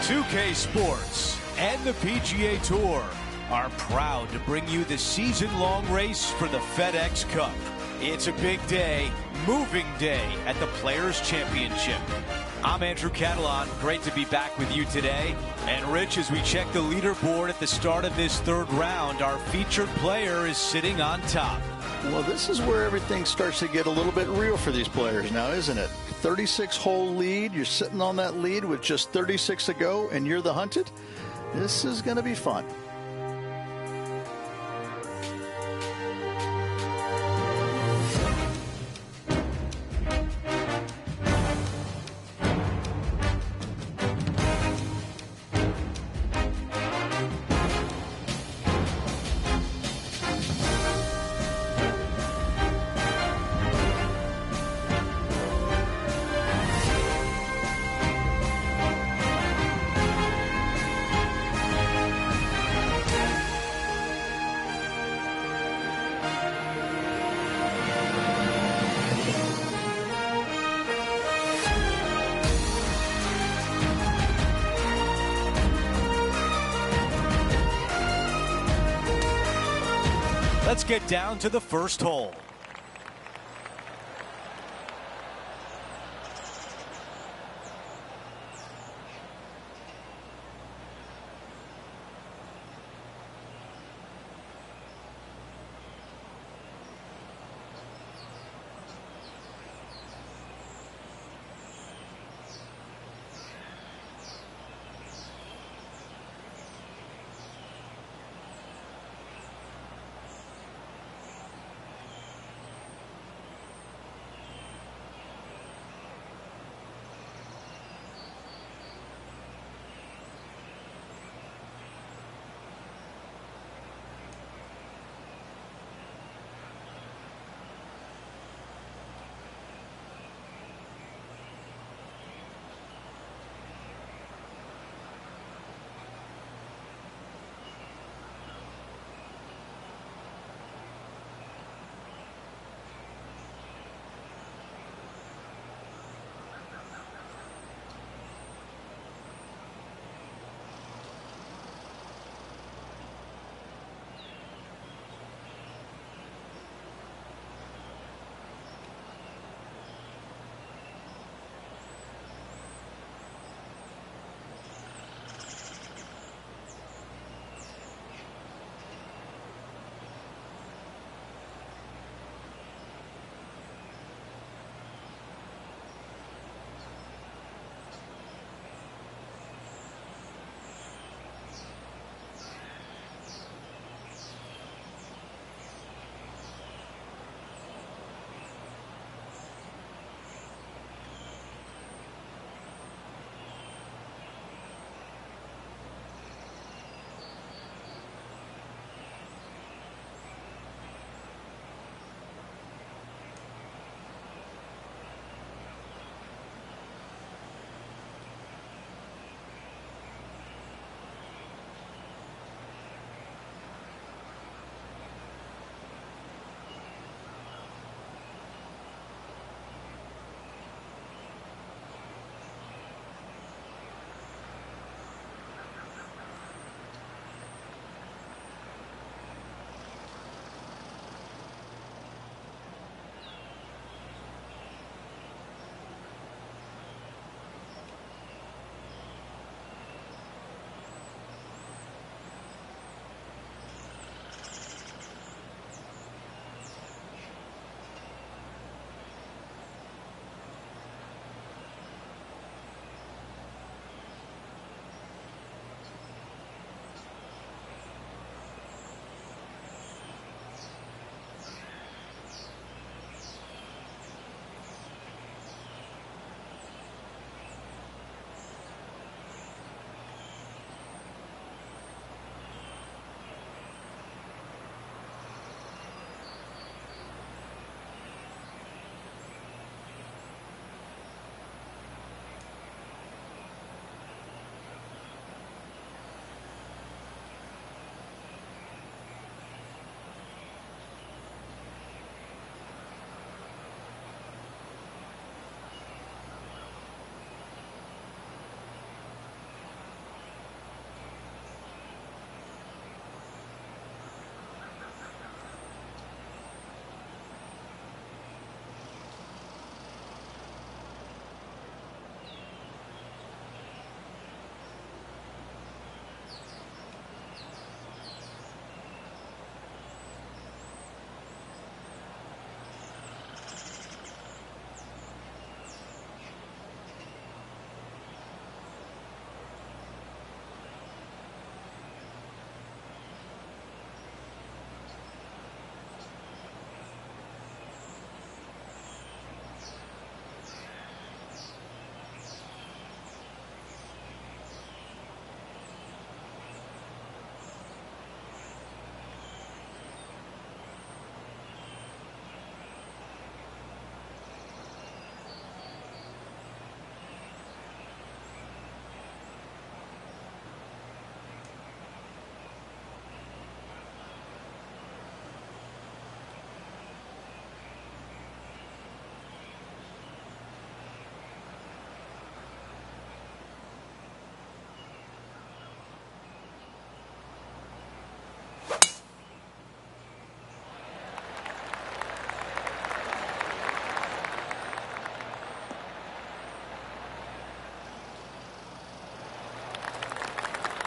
2K Sports and the PGA Tour are proud to bring you the season-long race for the FedEx Cup. It's a big day, moving day at the Players' Championship. I'm Andrew Catalon. Great to be back with you today. And Rich, as we check the leaderboard at the start of this third round, our featured player is sitting on top. Well, this is where everything starts to get a little bit real for these players now, isn't it? 36-hole lead. You're sitting on that lead with just 36 to go, and you're the hunted. This is going to be fun. Let's get down to the first hole.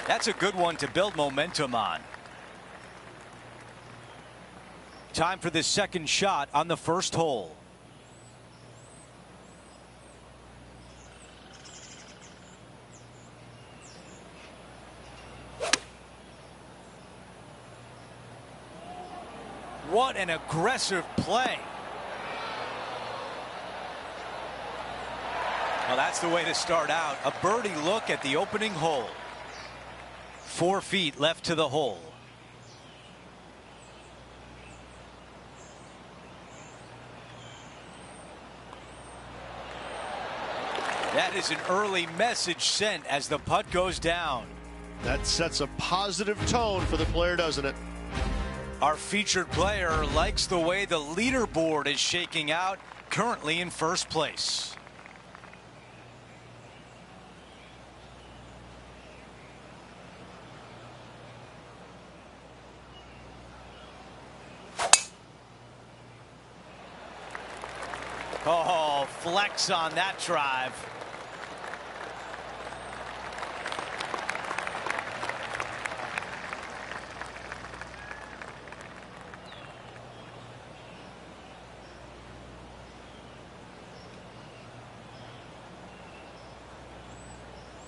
That's a good one to build momentum on. Time for the second shot on the first hole. What an aggressive play. Well, that's the way to start out. A birdie look at the opening hole. 4 feet left to the hole. That is an early message sent as the putt goes down. That sets a positive tone for the player, doesn't it? Our featured player likes the way the leaderboard is shaking out, currently in first place. Oh, flex on that drive.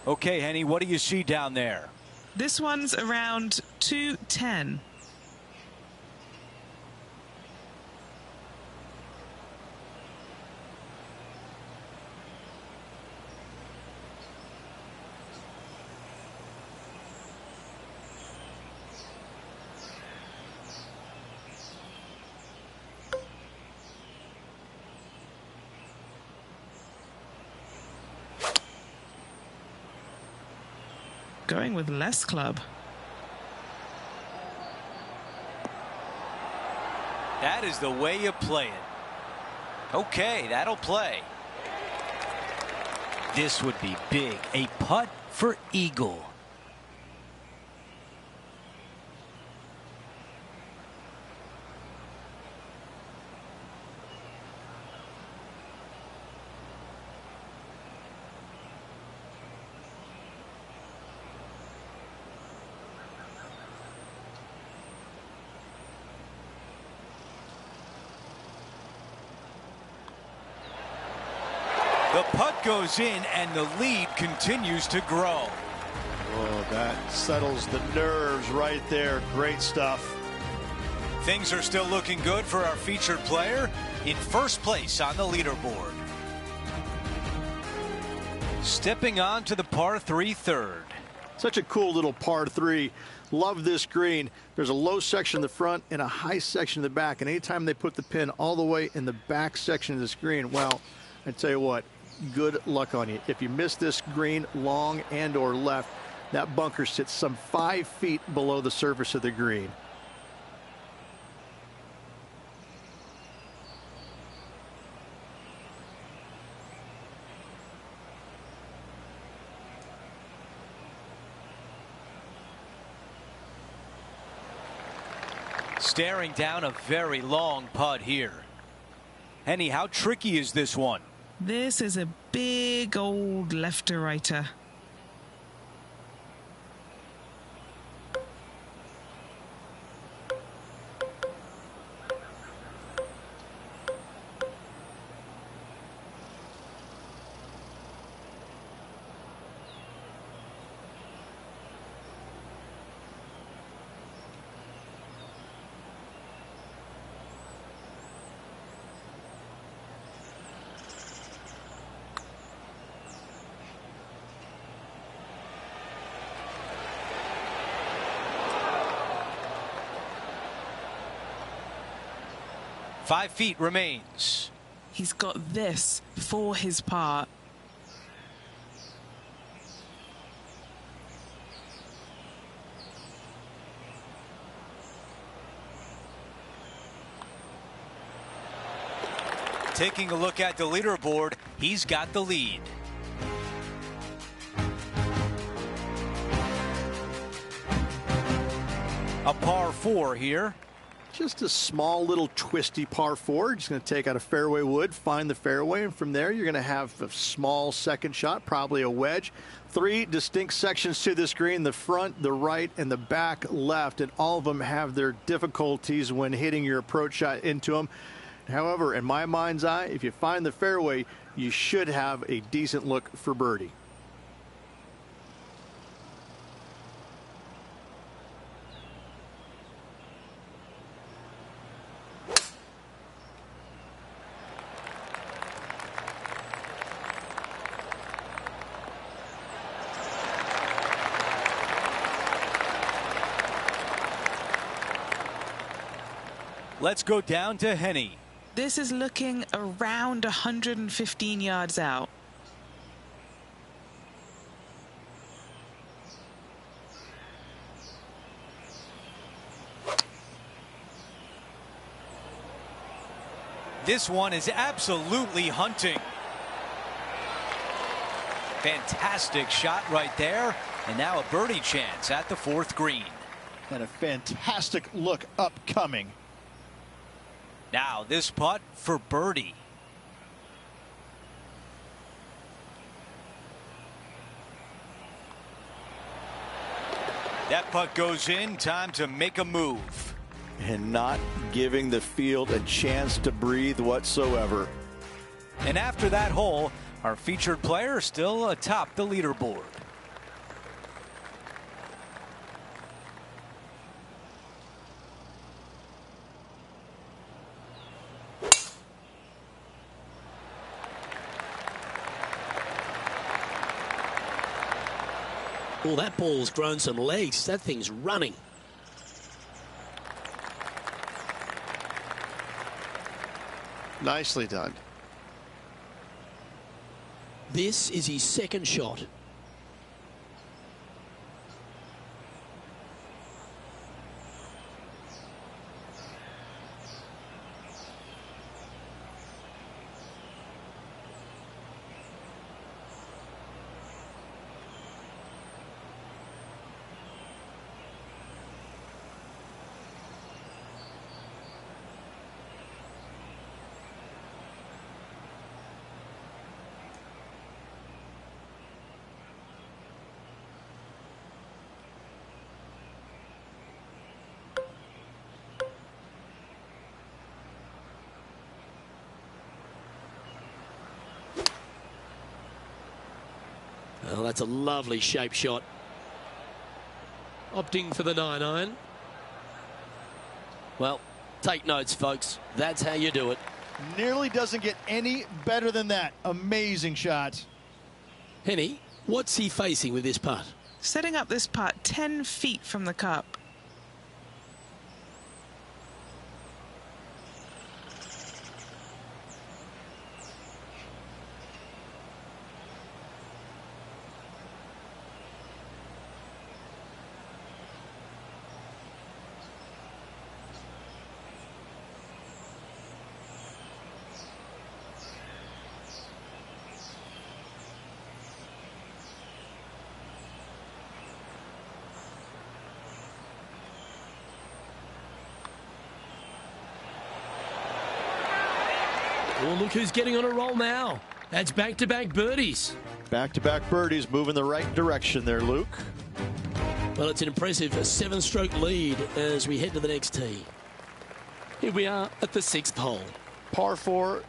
Okay, Henny, what do you see down there? This one's around 210. Going with less club. That is the way you play it. Okay, that'll play. This would be big. A putt for eagle. The putt goes in and the lead continues to grow. Oh, that settles the nerves right there. Great stuff. Things are still looking good for our featured player in first place on the leaderboard. Stepping on to the par 3 third. Such a cool little par 3. Love this green. There's a low section in the front and a high section in the back. And anytime they put the pin all the way in the back section of this green, well, I tell you what, good luck on you. If you miss this green long and or left, that bunker sits some 5 feet below the surface of the green. Staring down a very long putt here. Henny, how tricky is this one? This is a big old left-to-righter. Five feet remains. He's got this for his part. Taking a look at the leaderboard, he's got the lead. A par 4 here. Just a small little twisty par 4. Just going to take out a fairway wood, find the fairway, and from there you're going to have a small second shot, probably a wedge. 3 distinct sections to this green: the front, the right, and the back left, and all of them have their difficulties when hitting your approach shot into them. However, in my mind's eye, if you find the fairway, you should have a decent look for birdie. Let's go down to Hennie. This is looking around 115 yards out. This one is absolutely hunting. Fantastic shot right there. And now a birdie chance at the 4th green. And a fantastic look upcoming. Now this putt for birdie. That putt goes in. Time to make a move. And not giving the field a chance to breathe whatsoever. And after that hole, our featured player still atop the leaderboard. Well, that ball's grown some legs. That thing's running. Nicely done. This is his second shot. Well, that's a lovely shape shot. Opting for the 9-iron. Well, take notes, folks. That's how you do it. Nearly doesn't get any better than that. Amazing shot. Hennie, what's he facing with this putt? Setting up this putt 10 feet from the cup. Well, look who's getting on a roll now. That's back-to-back birdies. Back-to-back birdies, moving the right direction there, Luke. Well, it's an impressive 7-stroke lead as we head to the next tee. Here we are at the 6th hole. Par 4,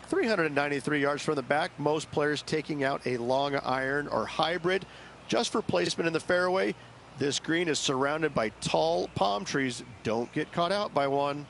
393 yards from the back. Most players taking out a long iron or hybrid just for placement in the fairway. This green is surrounded by tall palm trees. Don't get caught out by one.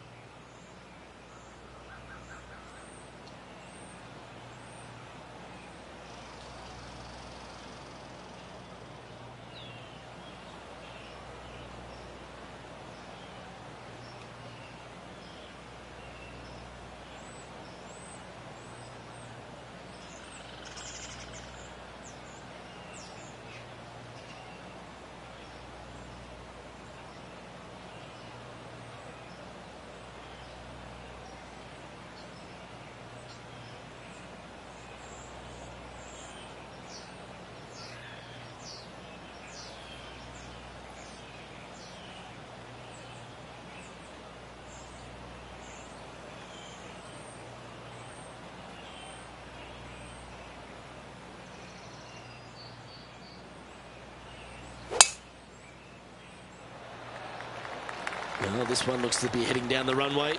Well, this one looks to be heading down the runway.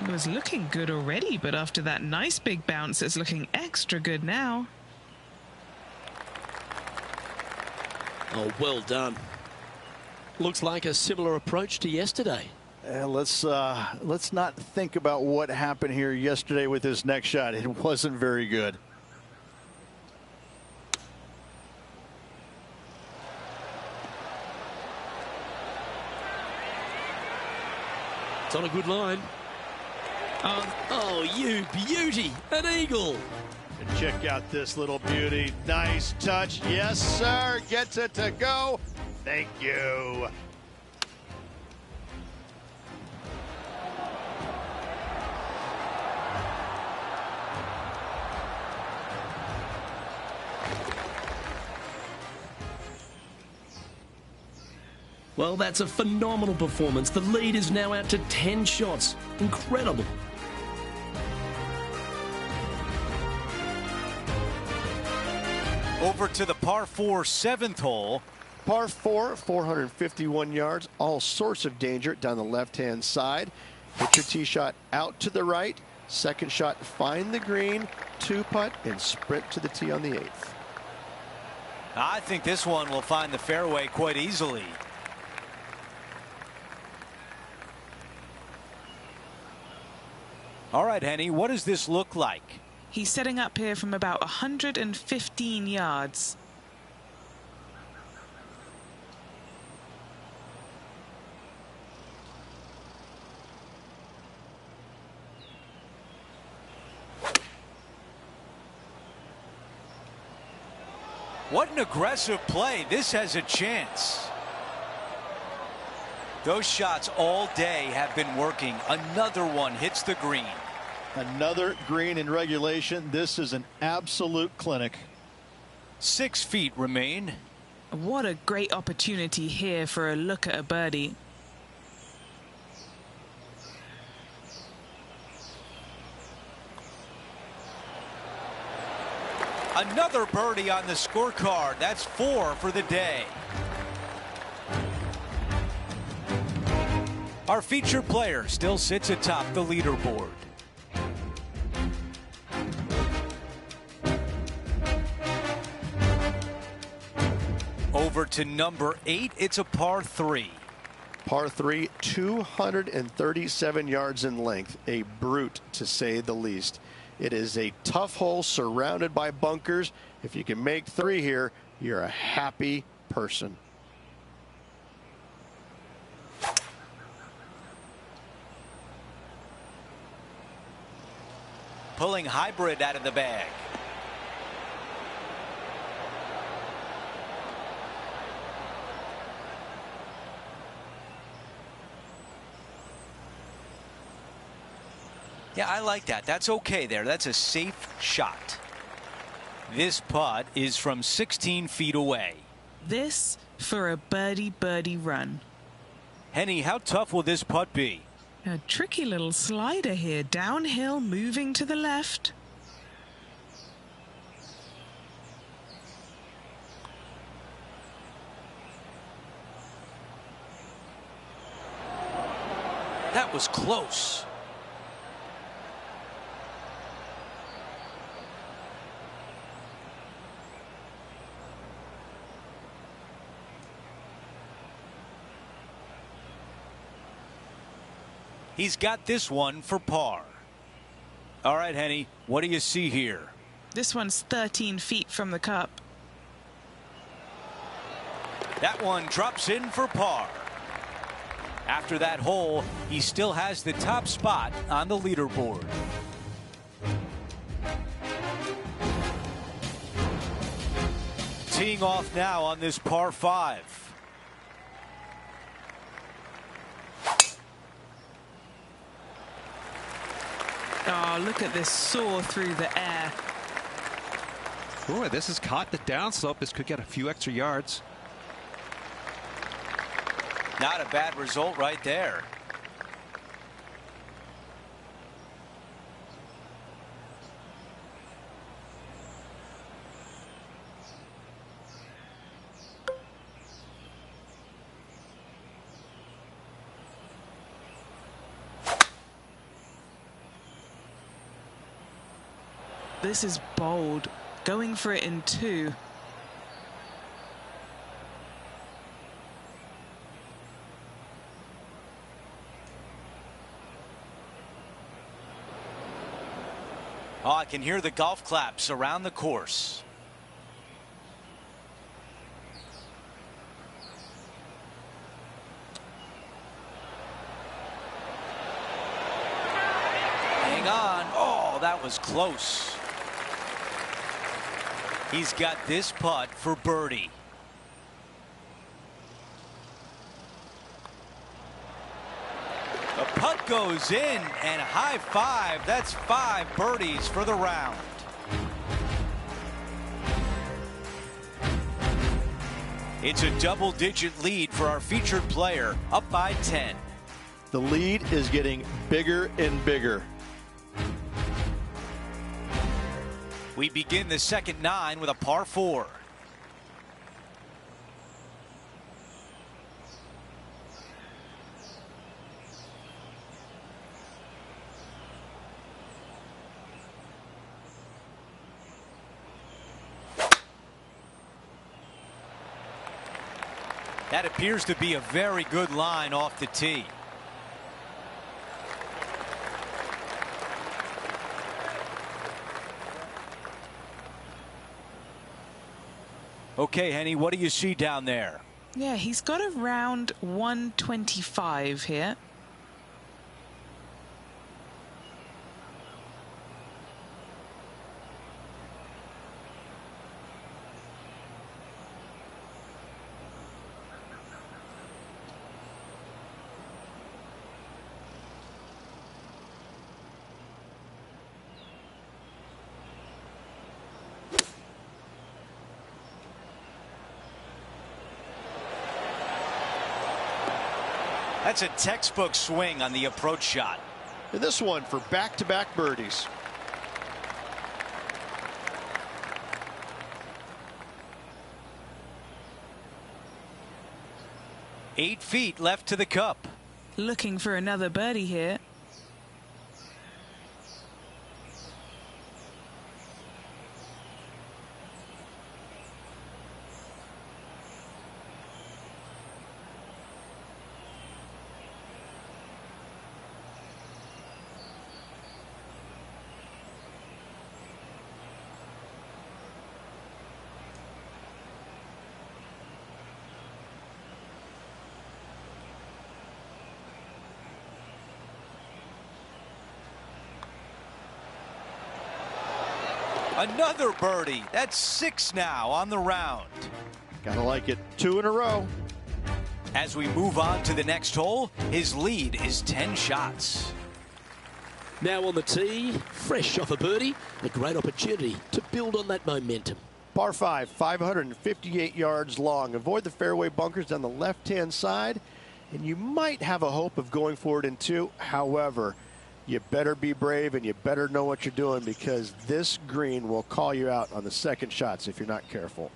It was looking good already, but after that nice big bounce, it's looking extra good now. Oh, well done. Looks like a similar approach to yesterday. Let's not think about what happened here yesterday with this next shot. It wasn't very good. It's on a good line. Oh, you beauty. An eagle. And check out this little beauty. Nice touch. Yes, sir. Gets it to go. Thank you. Well, that's a phenomenal performance. The lead is now out to 10 shots. Incredible. Over to the par 4 7th hole. Par 4, 451 yards. All sorts of danger down the left-hand side. Hit your tee shot out to the right. Second shot, find the green. 2-putt and sprint to the tee on the 8th. I think this one will find the fairway quite easily. All right, Henny, what does this look like? He's setting up here from about 115 yards. What an aggressive play. This has a chance. Those shots all day have been working. Another one hits the green. Another green in regulation. This is an absolute clinic. 6 feet remain. What a great opportunity here for a look at a birdie. Another birdie on the scorecard. That's 4 for the day. Our featured player still sits atop the leaderboard. Over to number 8. It's a par 3. Par 3, 237 yards in length. A brute, to say the least. It is a tough hole surrounded by bunkers. If you can make 3 here, you're a happy person. Pulling hybrid out of the bag. Yeah, I like that. That's okay there. That's a safe shot. This putt is from 16 feet away. This for a birdie run. Henny, how tough will this putt be? A tricky little slider here, downhill, moving to the left. That was close. He's got this one for par. All right, Henny, what do you see here? This one's 13 feet from the cup. That one drops in for par. After that hole, he still has the top spot on the leaderboard. Teeing off now on this par 5. Oh, look at this soar through the air. Boy, this has caught the downslope. This could get a few extra yards. Not a bad result right there. This is bold. Going for it in 2. Oh, I can hear the golf claps around the course. Hang on. Oh, that was close. He's got this putt for birdie. The putt goes in, and high five. That's 5 birdies for the round. It's a double-digit lead for our featured player, up by 10. The lead is getting bigger and bigger. We begin the second 9 with a par 4. That appears to be a very good line off the tee. Okay, Henny, what do you see down there? Yeah, he's got around 125 here. That's a textbook swing on the approach shot. And this one for back-to-back birdies. Eight feet left to the cup. Looking for another birdie here. Another birdie. That's 6 now on the round. Gotta like it. 2 in a row. As we move on to the next hole, his lead is 10 shots. Now on the tee, fresh off a birdie, a great opportunity to build on that momentum. Par 5, 558 yards long. Avoid the fairway bunkers on the left-hand side, and you might have a hope of going for it in 2. However, you better be brave and you better know what you're doing, because this green will call you out on the second shots if you're not careful.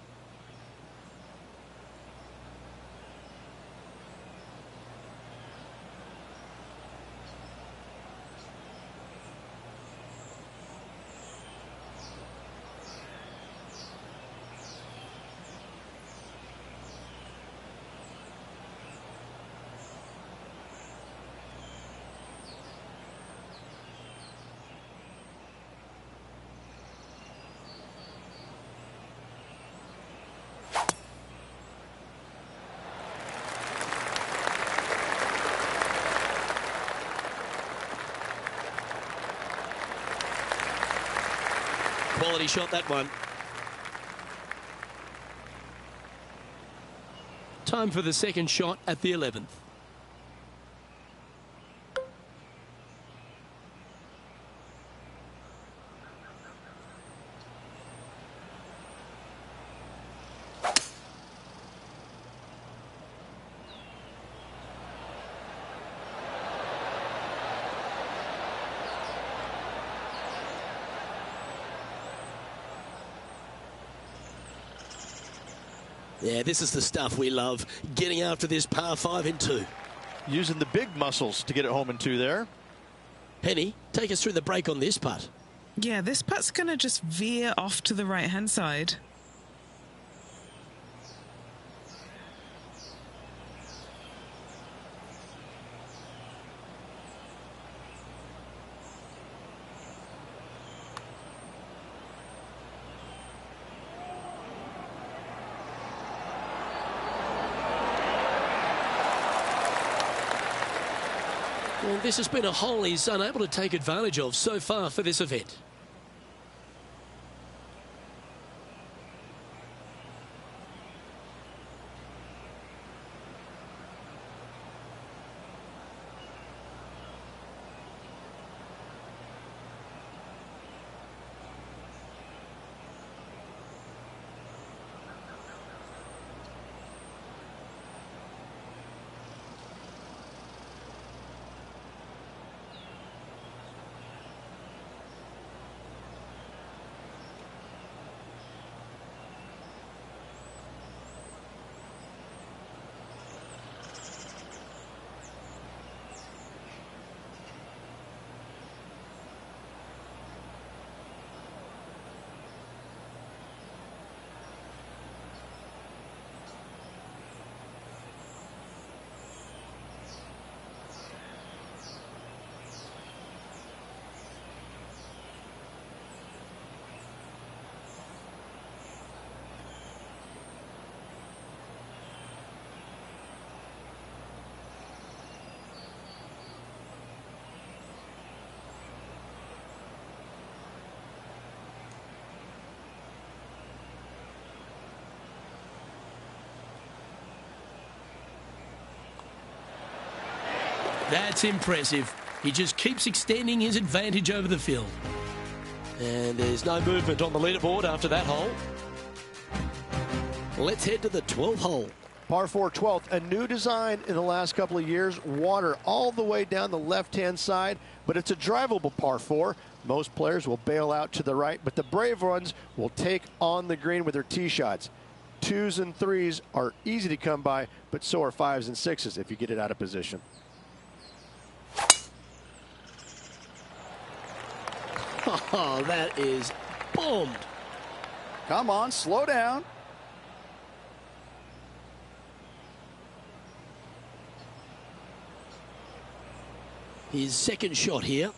Quality shot, that one. Time for the second shot at the 11th. Yeah, this is the stuff we love, getting after this par 5 in 2. Using the big muscles to get it home in 2 there. Henny, take us through the break on this putt. Yeah, this putt's going to just veer off to the right-hand side. Well, this has been a hole he's unable to take advantage of so far for this event. That's impressive. He just keeps extending his advantage over the field. And there's no movement on the leaderboard after that hole. Let's head to the 12th hole. Par 4 12th, a new design in the last couple of years. Water all the way down the left-hand side, but it's a drivable par 4. Most players will bail out to the right, but the brave ones will take on the green with their tee shots. 2s and 3s are easy to come by, but so are 5s and 6s if you get it out of position. Oh, that is bombed. Come on, slow down. His second shot here.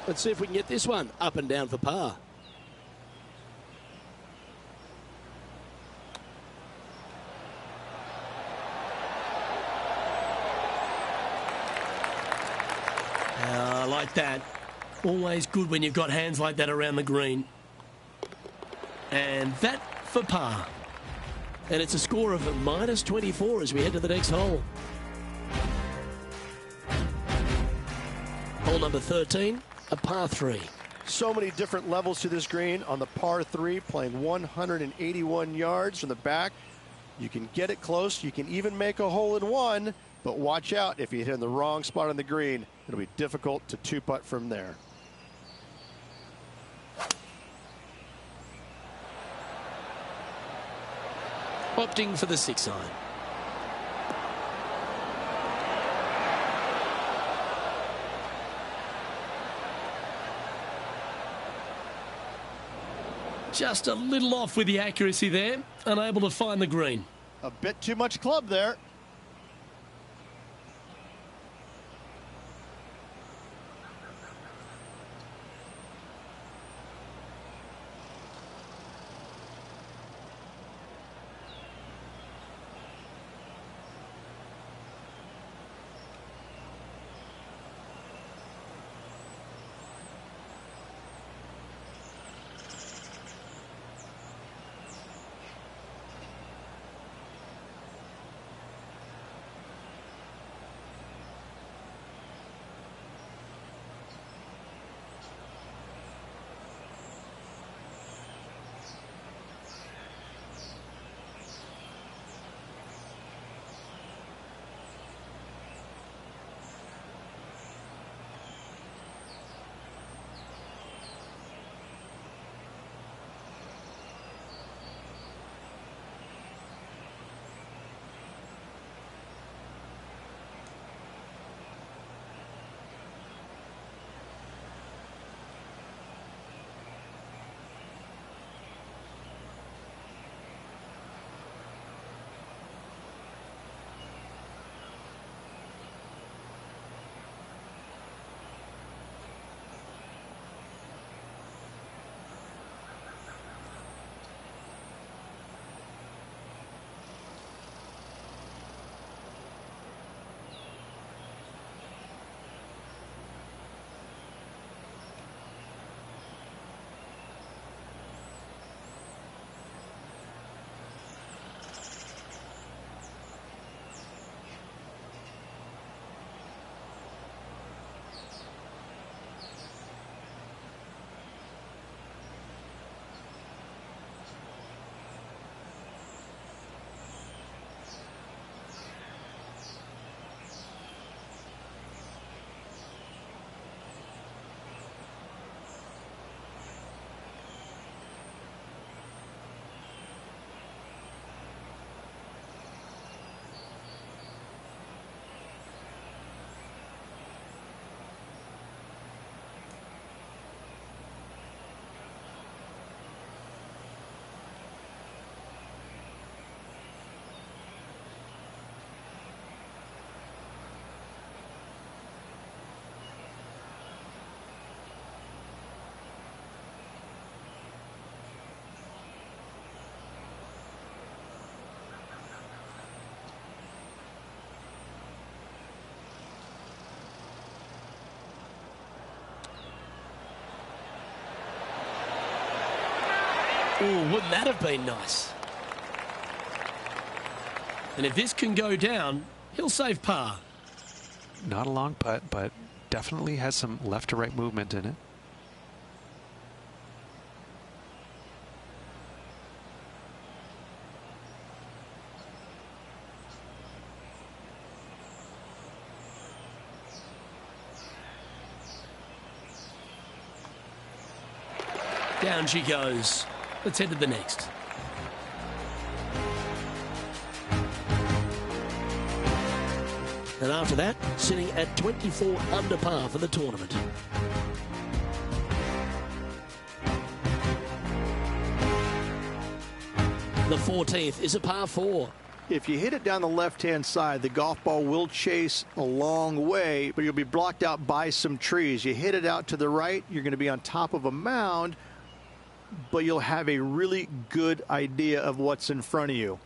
Let's see if we can get this one up and down for par. Like that. Always good when you've got hands like that around the green. And that for par. And it's a score of -24 as we head to the next hole. Hole number 13, a par 3. So many different levels to this green. On the par 3, playing 181 yards from the back. You can get it close. You can even make a hole in one. But watch out, if you hit in the wrong spot on the green, it'll be difficult to two-putt from there. Opting for the 6-iron. Just a little off with the accuracy there, unable to find the green. A bit too much club there. Oh, wouldn't that have been nice? And if this can go down, he'll save par. Not a long putt, but definitely has some left to right movement in it. Down she goes. Let's head to the next. And after that, sitting at 24 under par for the tournament. The 14th is a par 4. If you hit it down the left-hand side, the golf ball will chase a long way, but you'll be blocked out by some trees. You hit it out to the right, you're going to be on top of a mound, but you'll have a really good idea of what's in front of you.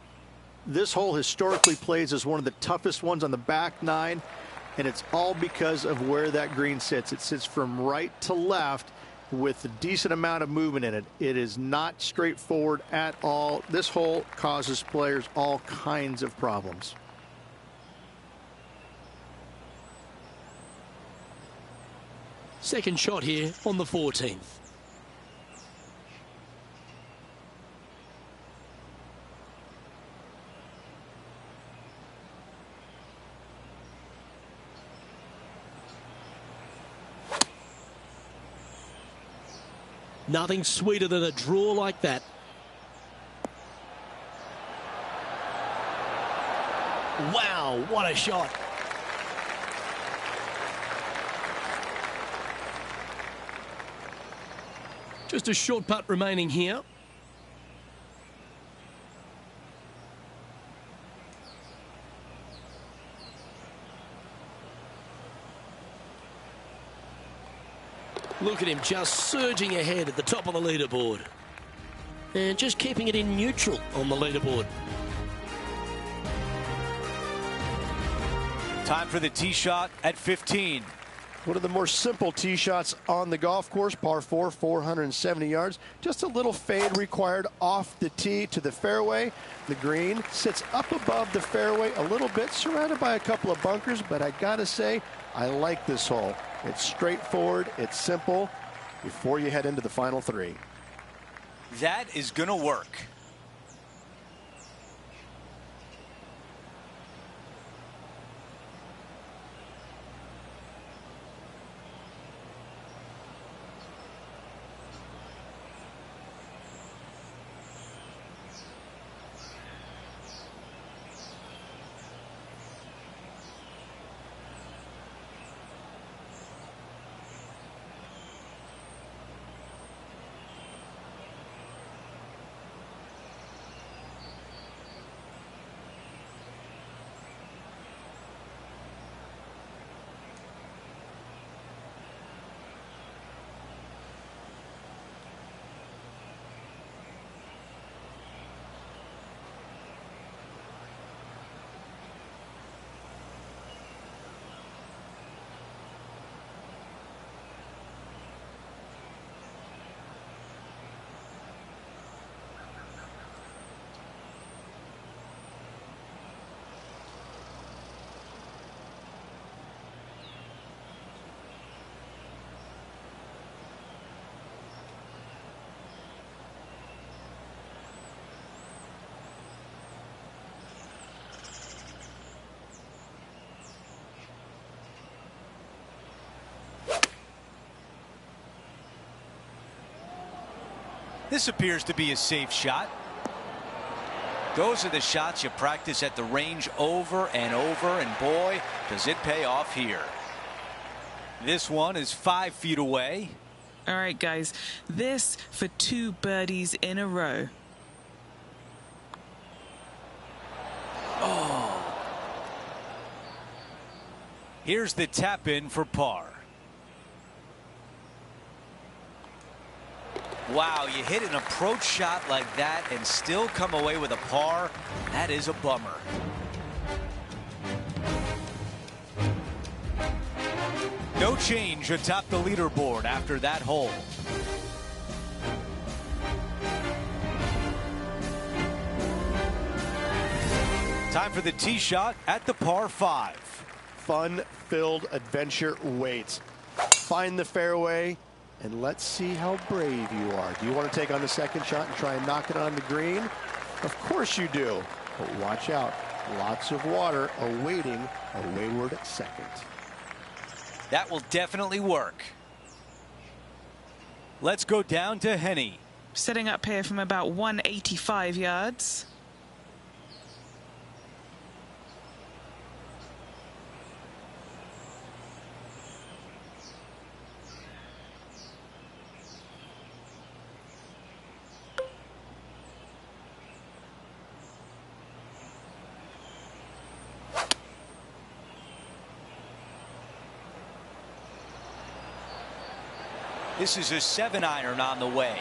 This hole historically plays as one of the toughest ones on the back nine, and it's all because of where that green sits. It sits from right to left with a decent amount of movement in it. It is not straightforward at all. This hole causes players all kinds of problems. Second shot here on the 14th. Nothing sweeter than a draw like that. Wow, what a shot. Just a short putt remaining here. Look at him just surging ahead at the top of the leaderboard. And just keeping it in neutral on the leaderboard. Time for the tee shot at 15. One of the more simple tee shots on the golf course, par 4, 470 yards. Just a little fade required off the tee to the fairway. The green sits up above the fairway a little bit, surrounded by a couple of bunkers, but I gotta say, I like this hole. It's straightforward, it's simple, before you head into the final three. That is gonna work. This appears to be a safe shot. Those are the shots you practice at the range over and over, and boy, does it pay off here. This one is 5 feet away. All right, guys, this for 2 birdies in a row. Oh. Here's the tap in for par. Wow, you hit an approach shot like that and still come away with a par. That is a bummer. No change atop the leaderboard after that hole. Time for the tee shot at the par 5. Fun-filled adventure waits. Find the fairway, and let's see how brave you are. Do you want to take on the second shot and try and knock it on the green? Of course you do. But watch out. Lots of water awaiting a wayward second. That will definitely work. Let's go down to Henny. Setting up here from about 185 yards. This is a 7-iron on the way.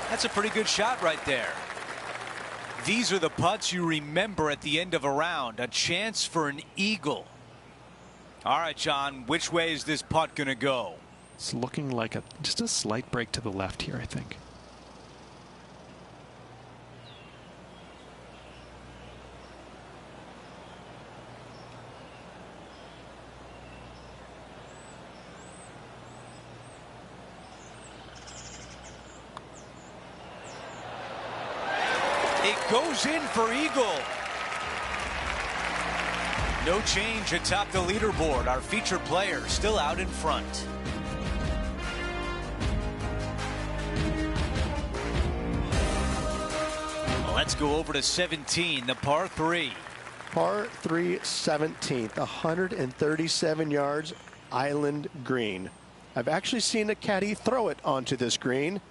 That's a pretty good shot right there. These are the putts you remember at the end of a round. A chance for an eagle. All right, John, which way is this putt going to go? It's looking like just a slight break to the left here, I think. It goes in for eagle. No change atop the leaderboard. Our featured player still out in front. Let's go over to 17, the par 3. Par 3 17th, 137 yards, island green. I've actually seen a caddy throw it onto this green,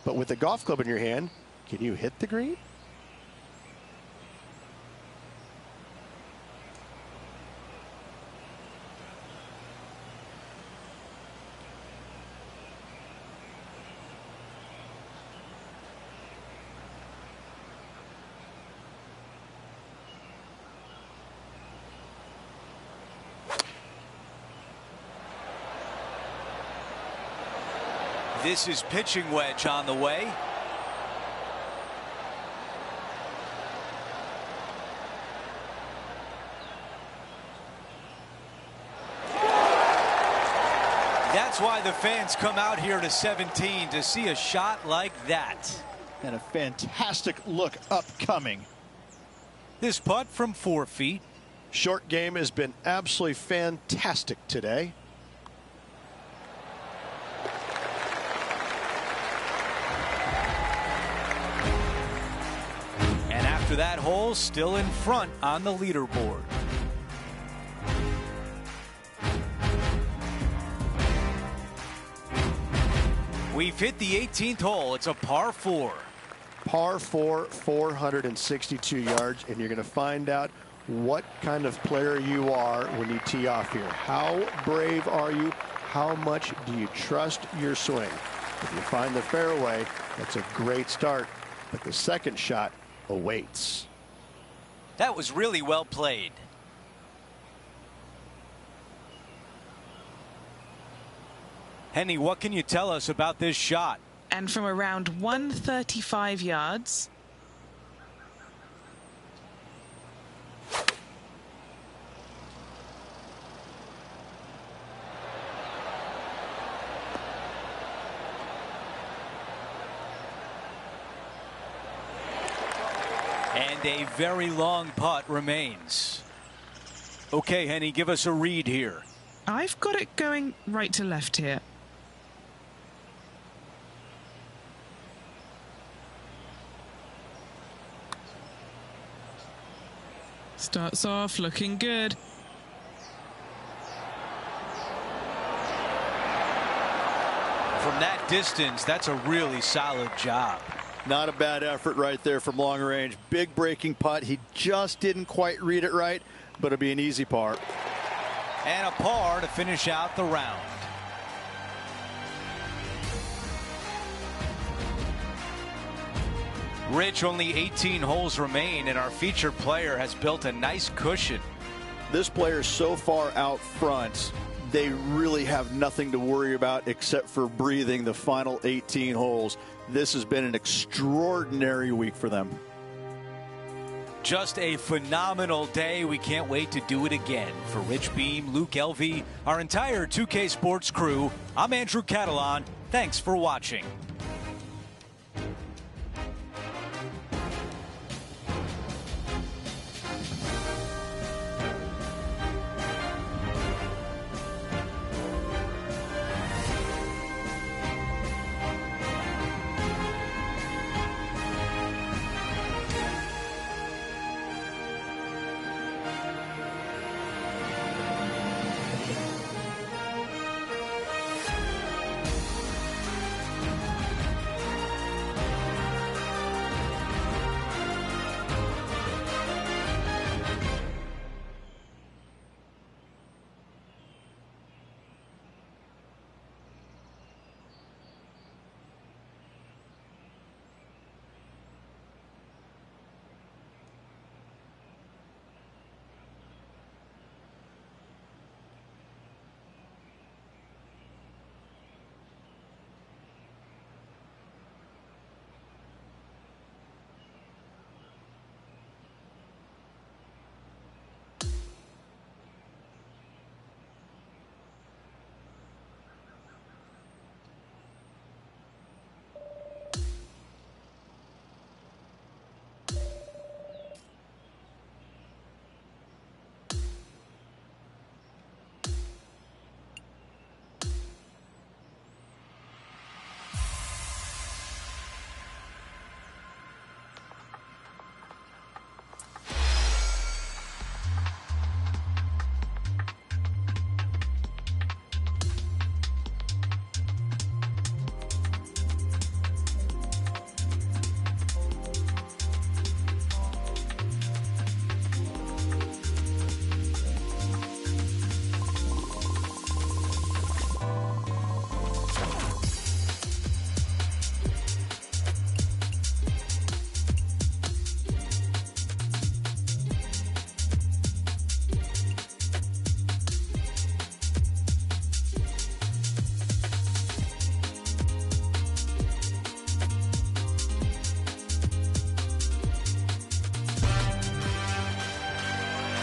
but with a golf club in your hand, can you hit the green? This is pitching wedge on the way. That's why the fans come out here to 17 to see a shot like that. And a fantastic look upcoming. This putt from 4 feet. Short game has been absolutely fantastic today. And after that hole, still in front on the leaderboard. We've hit the 18th hole. It's a par 4. Par 4, 462 yards, and you're going to find out what kind of player you are when you tee off here. How brave are you? How much do you trust your swing? If you find the fairway, that's a great start, but the second shot awaits. That was really well played. Henny, what can you tell us about this shot? And from around 135 yards. And a very long putt remains. Okay, Henny, give us a read here. I've got it going right to left here. Starts off looking good. From that distance, that's a really solid job. Not a bad effort right there from long range. Big breaking putt. He just didn't quite read it right, but it'll be an easy par. And a par to finish out the round. Rich, only 18 holes remain, and our featured player has built a nice cushion. This player so far out front, they really have nothing to worry about except for breathing the final 18 holes. This has been an extraordinary week for them. Just a phenomenal day. We can't wait to do it again. For Rich Beam, Luke Elvy, our entire 2K Sports crew, I'm Andrew Catalan. Thanks for watching.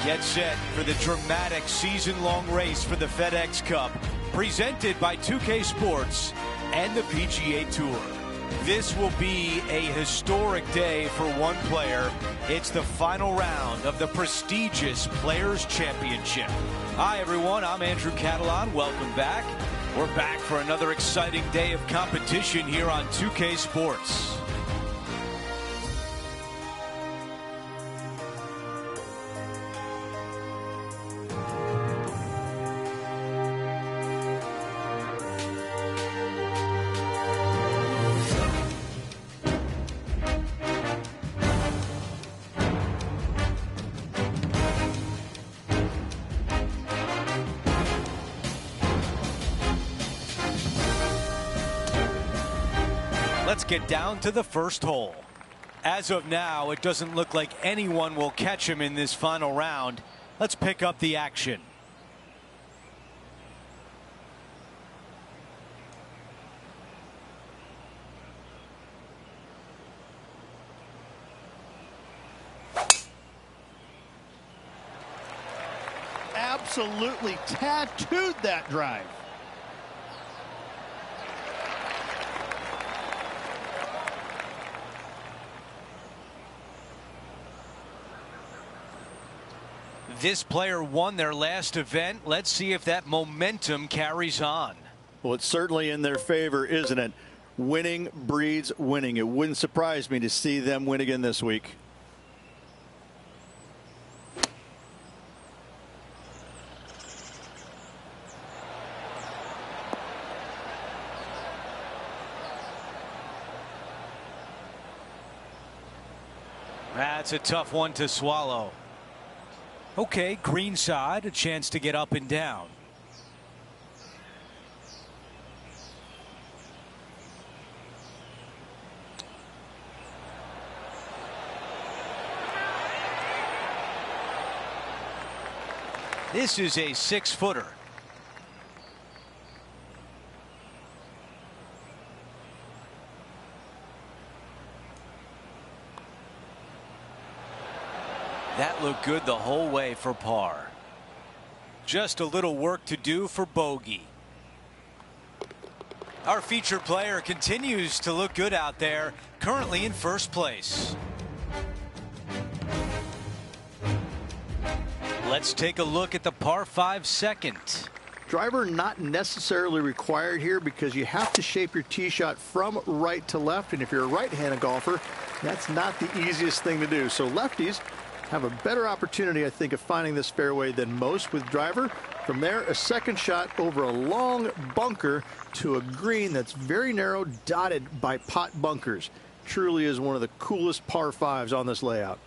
Get set for the dramatic season-long race for the FedEx Cup, presented by 2K Sports and the PGA Tour. This will be a historic day for one player. It's the final round of the prestigious Players' Championship. Hi, everyone. I'm Andrew Catalan. Welcome back. We're back for another exciting day of competition here on 2K Sports. Let's get down to the first hole. As of now, it doesn't look like anyone will catch him in this final round. Let's pick up the action. Absolutely tattooed that drive. This player won their last event. Let's see if that momentum carries on. Well, it's certainly in their favor, isn't it? Winning breeds winning. It wouldn't surprise me to see them win again this week. That's a tough one to swallow. Okay, green side, a chance to get up and down. This is a 6-footer. That looked good the whole way for par. Just a little work to do for bogey. Our featured player continues to look good out there, currently in first place. Let's take a look at the par 5 second. Driver not necessarily required here because you have to shape your tee shot from right to left, and if you're a right-handed golfer, that's not the easiest thing to do. So lefties have a better opportunity, I think, of finding this fairway than most with driver. From there, a second shot over a long bunker to a green that's very narrow, dotted by pot bunkers. Truly is one of the coolest par 5s on this layout.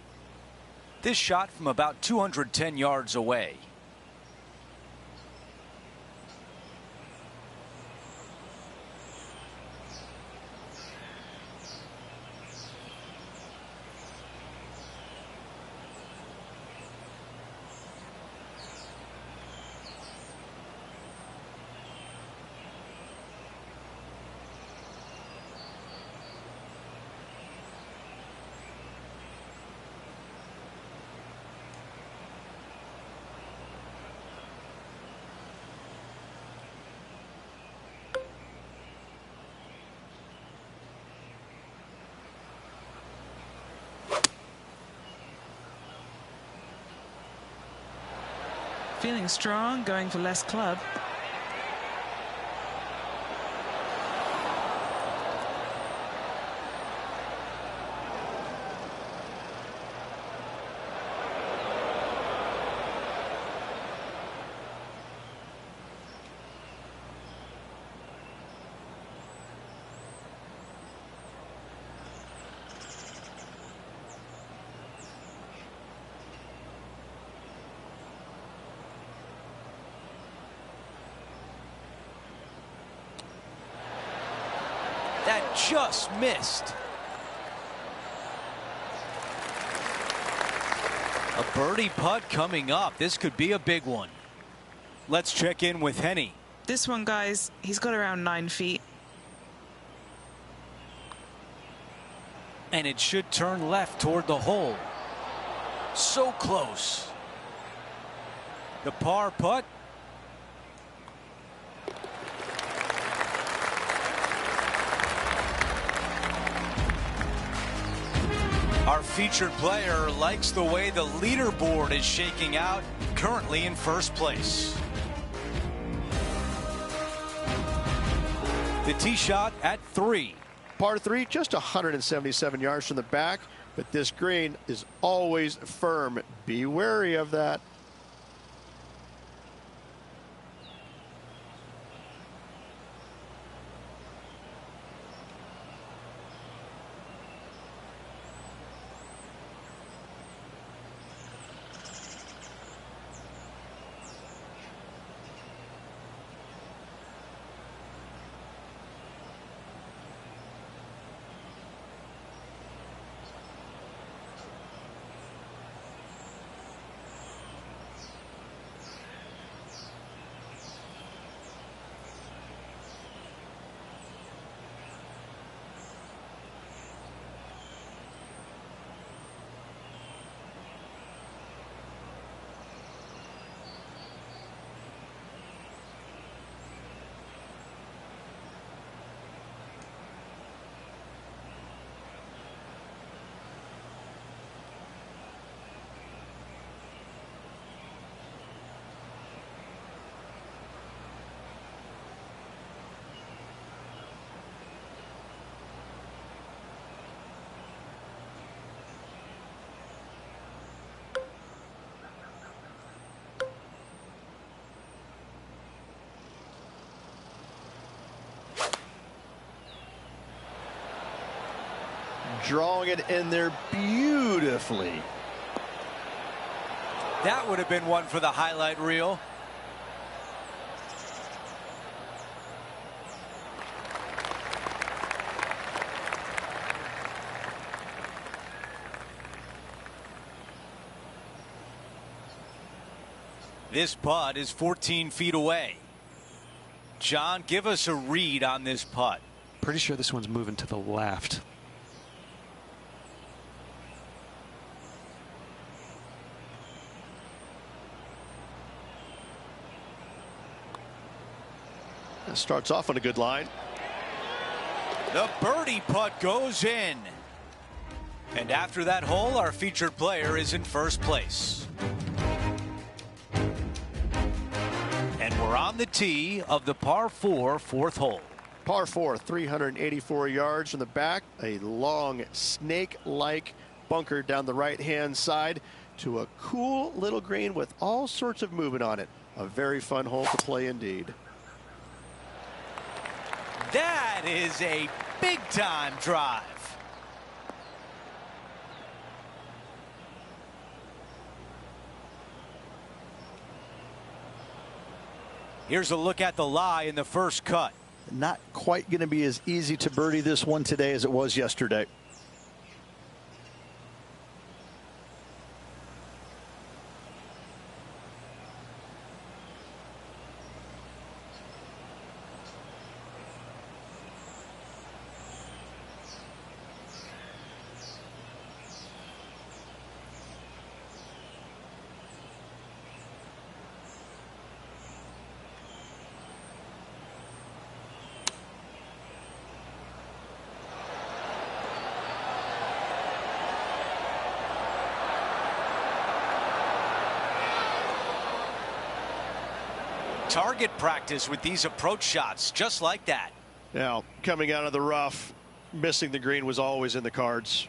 This shot from about 210 yards away. Feeling strong, going for less club. That just missed. A birdie putt coming up. This could be a big one. Let's check in with Henny. This one, guys, he's got around 9 feet. And it should turn left toward the hole. So close. The par putt. Our featured player likes the way the leaderboard is shaking out, currently in first place. The tee shot at 3. Par 3, just 177 yards from the back, but this green is always firm. Be wary of that. Drawing it in there beautifully. That would have been one for the highlight reel. This putt is 14 feet away. John, give us a read on this putt. Pretty sure this one's moving to the left. That starts off on a good line. The birdie putt goes in. And after that hole, our featured player is in first place. And we're on the tee of the par 4 fourth hole. Par 4, 384 yards from the back. A long snake-like bunker down the right-hand side to a cool little green with all sorts of movement on it. A very fun hole to play indeed. That is a big-time drive. Here's a look at the lie in the first cut. Not quite going to be as easy to birdie this one today as it was yesterday. Target practice with these approach shots, just like that. Now, coming out of the rough, missing the green was always in the cards.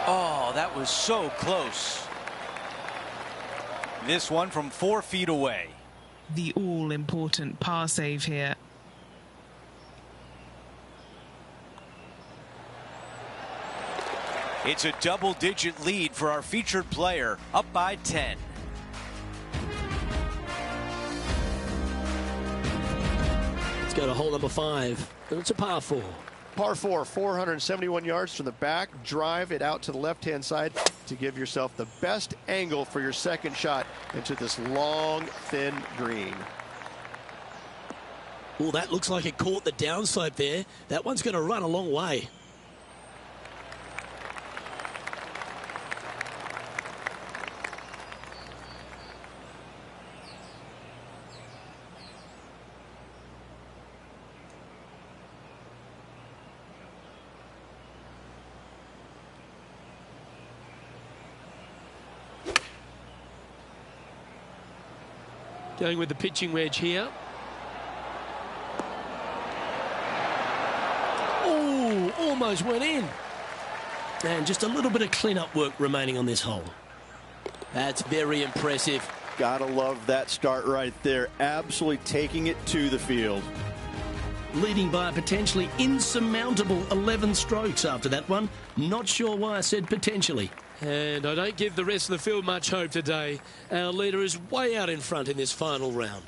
Oh, that was so close. This one from 4 feet away. The all-important par save here. It's a double-digit lead for our featured player, up by 10. Let's go to hole number 5. It's a par 4. Par 4, 471 yards from the back. Drive it out to the left-hand side to give yourself the best angle for your second shot into this long, thin green. Oh, that looks like it caught the downslope there. That one's going to run a long way. Going with the pitching wedge here. Oh, almost went in. And just a little bit of cleanup work remaining on this hole. That's very impressive. Gotta love that start right there. Absolutely taking it to the field. Leading by a potentially insurmountable 11 strokes after that one. Not sure why I said potentially. And I don't give the rest of the field much hope today. Our leader is way out in front in this final round.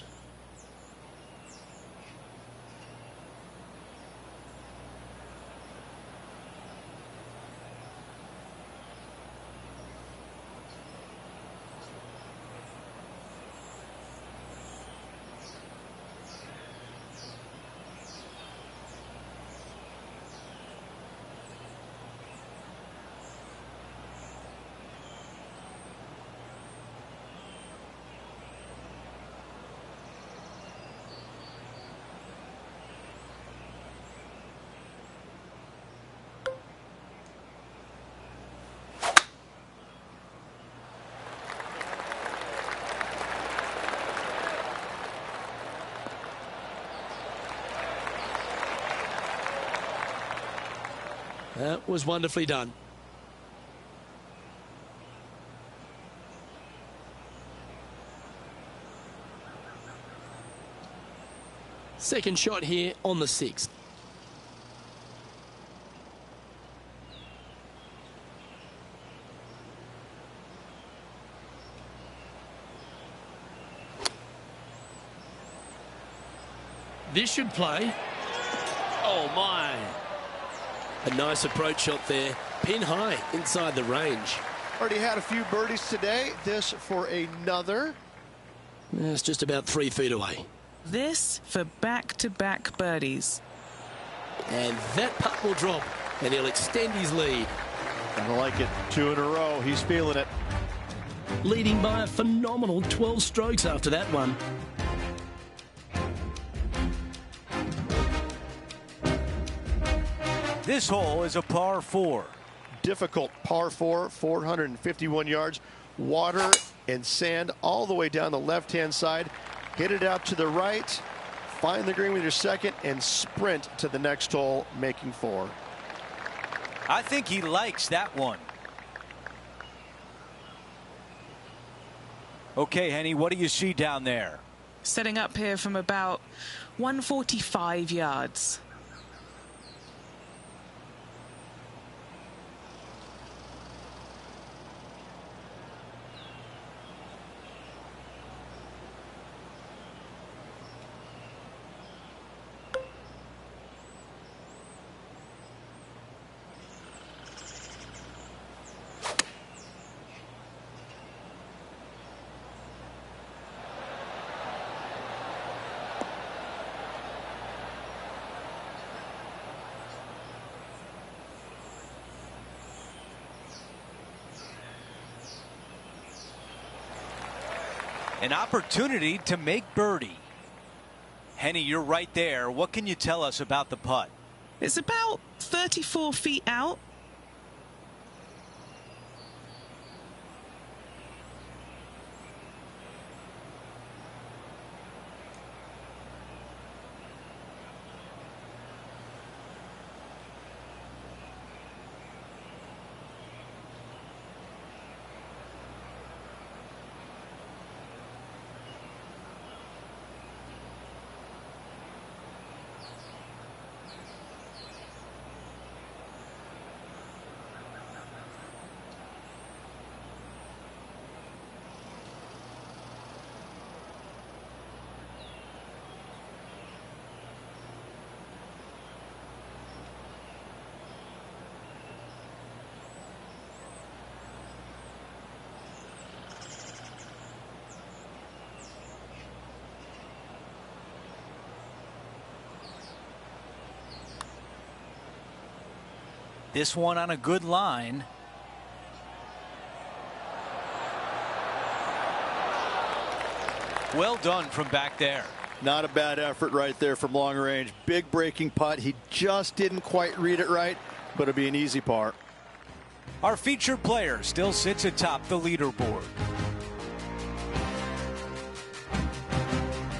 That was wonderfully done. Second shot here on the 6th. This should play. Oh, my. A nice approach shot there. Pin high inside the range. Already had a few birdies today. This for another. It's just about 3 feet away. This for back-to-back birdies. And that putt will drop, and he'll extend his lead. I like it. 2 in a row. He's feeling it. Leading by a phenomenal 12 strokes after that one. This hole is a par 4. Difficult par 4, 451 yards. Water and sand all the way down the left-hand side. Hit it out to the right. Find the green with your second and sprint to the next hole, making 4. I think he likes that one. Okay, Henny, what do you see down there? Setting up here from about 145 yards. An opportunity to make birdie. Henny, you're right there. What can you tell us about the putt? It's about 34 feet out. This one on a good line. Well done from back there. Not a bad effort right there from long range. Big breaking putt. He just didn't quite read it right, but it'll be an easy par. Our featured player still sits atop the leaderboard.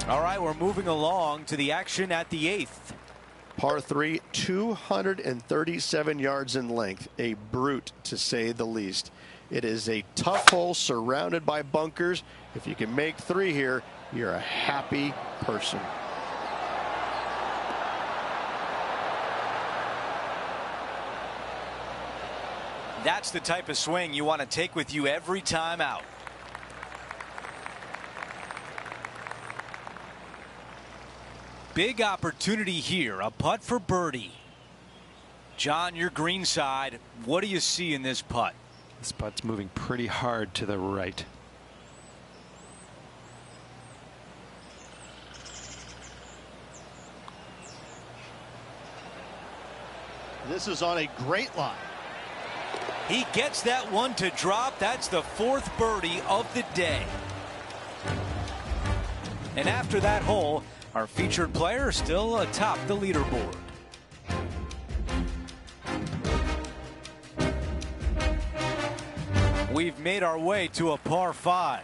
All right, we're moving along to the action at the 8th. Par 3, 237 yards in length. A brute, to say the least. It is a tough hole surrounded by bunkers. If you can make 3 here, you're a happy person. That's the type of swing you want to take with you every time out. Big opportunity here, a putt for birdie. John, your green side, what do you see in this putt? This putt's moving pretty hard to the right. This is on a great line. He gets that one to drop. That's the 4th birdie of the day. And after that hole, our featured player still atop the leaderboard. We've made our way to a par 5.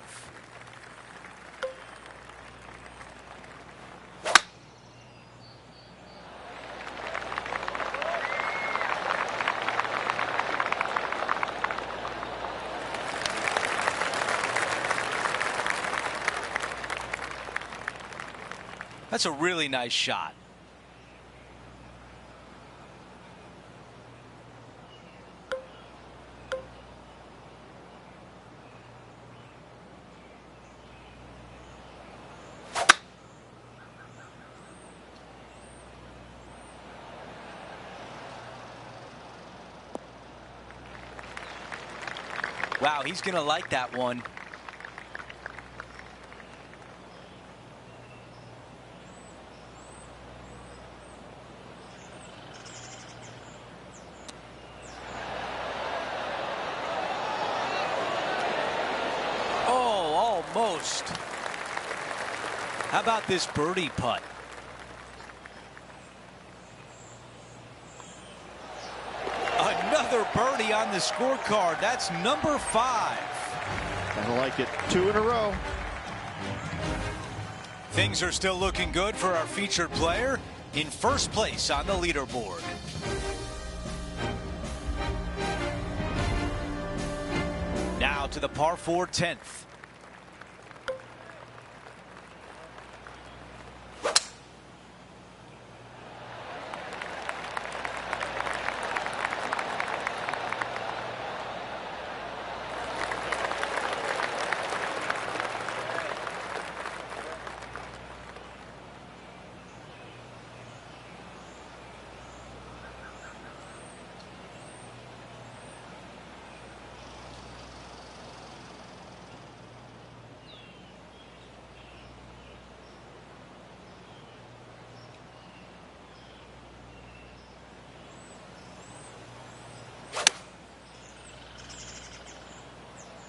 That's a really nice shot. Wow, he's going to like that one. Oh, almost. How about this birdie putt? Another birdie on the scorecard. That's number 5. I like it. 2 in a row. Things are still looking good for our featured player in first place on the leaderboard. Now to the par 4 10th.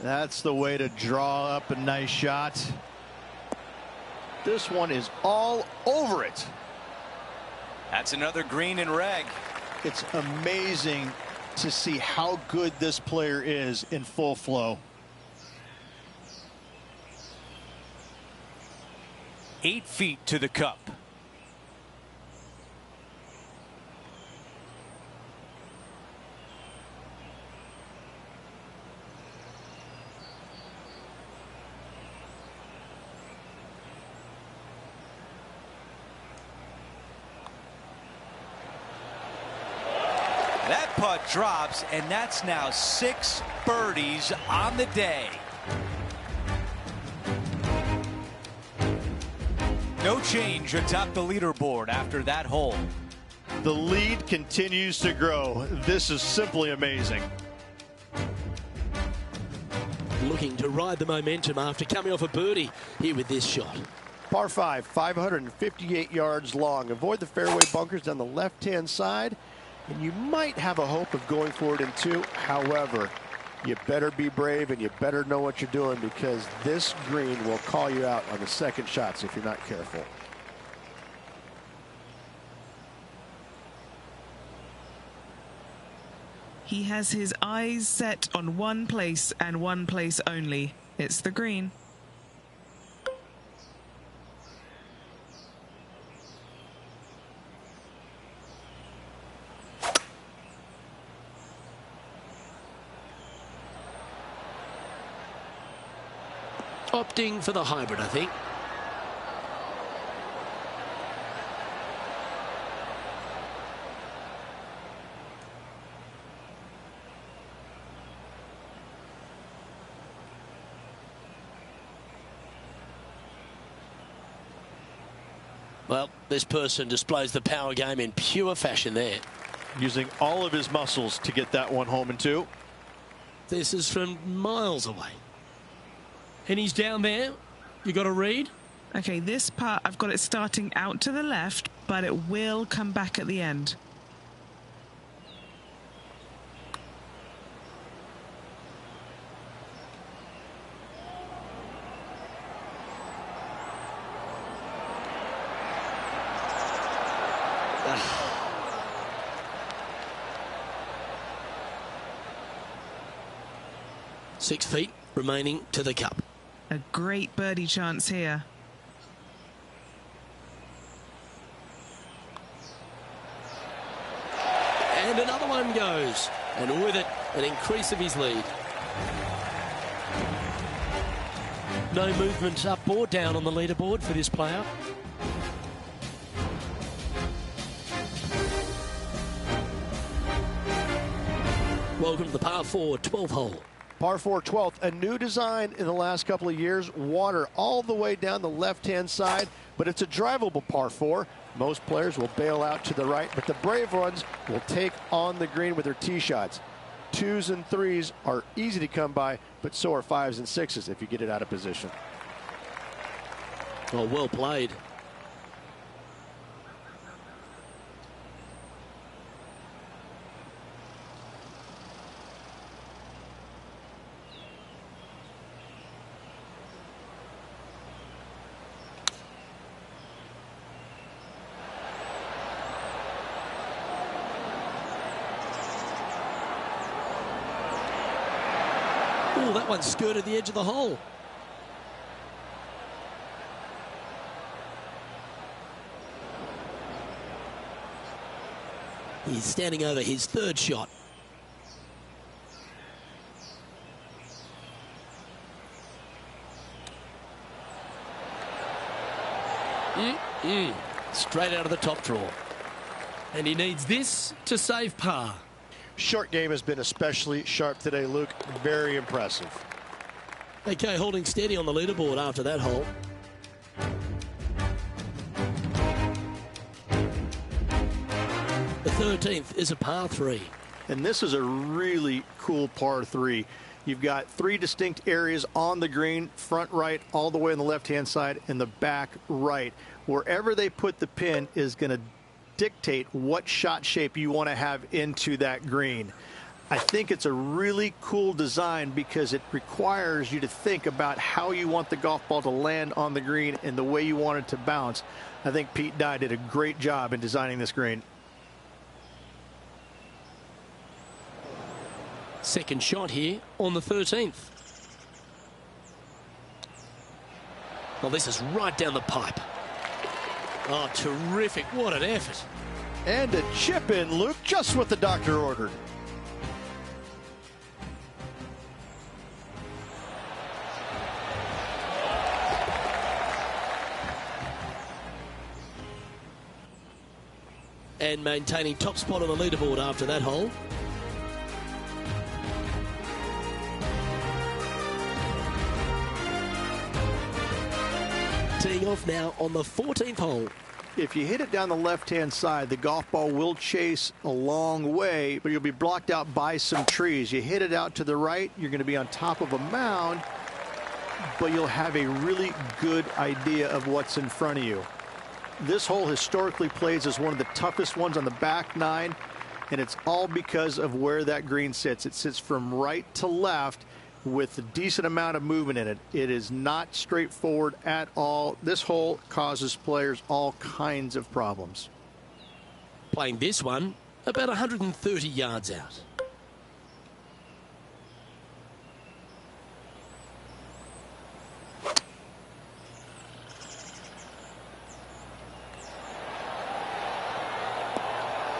That's the way to draw up a nice shot. This one is all over it. That's another green and reg. It's amazing to see how good this player is in full flow. 8 feet to the cup. That putt drops, and that's now 6 birdies on the day. No change atop the leaderboard after that hole. The lead continues to grow. This is simply amazing. Looking to ride the momentum after coming off a birdie here with this shot. Par 5, 558 yards long. Avoid the fairway bunkers down the left-hand side, and you might have a hope of going for it in 2. However, you better be brave and you better know what you're doing, because this green will call you out on the second shots if you're not careful. He has his eyes set on one place and one place only. It's the green. Opting for the hybrid, I think. Well, this person displays the power game in pure fashion there. Using all of his muscles to get that one home in 2. This is from miles away. And he's down there. You got to read. Okay, this part, I've got it starting out to the left, but it will come back at the end. Six feet remaining to the cup. A great birdie chance here. And another one goes. And with it, an increase of his lead. No movement up or down on the leaderboard for this player. Welcome to the par 4 12th hole. Par 4 12th, a new design in the last couple of years. Water all the way down the left-hand side, but it's a drivable par 4. Most players will bail out to the right, but the brave ones will take on the green with their tee shots. 2s and 3s are easy to come by, but so are 5s and 6s if you get it out of position. Oh, well played. Oh, that one skirted the edge of the hole. He's standing over his third shot. Straight out of the top draw. And he needs this to save par. Short game has been especially sharp today, Luke. Very impressive. Okay, holding steady on the leaderboard after that hole. The 13th is a par 3. And this is a really cool par 3. You've got 3 distinct areas on the green, front right, all the way on the left-hand side, and the back right. Wherever they put the pin is going to dictate what shot shape you want to have into that green. I think it's a really cool design because it requires you to think about how you want the golf ball to land on the green and the way you want it to bounce. I think Pete Dye did a great job in designing this green. Second shot here on the 13th. Well, this is right down the pipe. Oh, terrific. What an effort. And a chip in, Luke, just what the doctor ordered. And maintaining top spot on the leaderboard after that hole. Teeing off now on the 14th hole. If you hit it down the left-hand side, the golf ball will chase a long way, but you'll be blocked out by some trees. You hit it out to the right, you're going to be on top of a mound, but you'll have a really good idea of what's in front of you. This hole historically plays as one of the toughest ones on the back 9, and it's all because of where that green sits. It sits from right to left with a decent amount of movement in it. It is not straightforward at all. This hole causes players all kinds of problems. Playing this one about 130 yards out.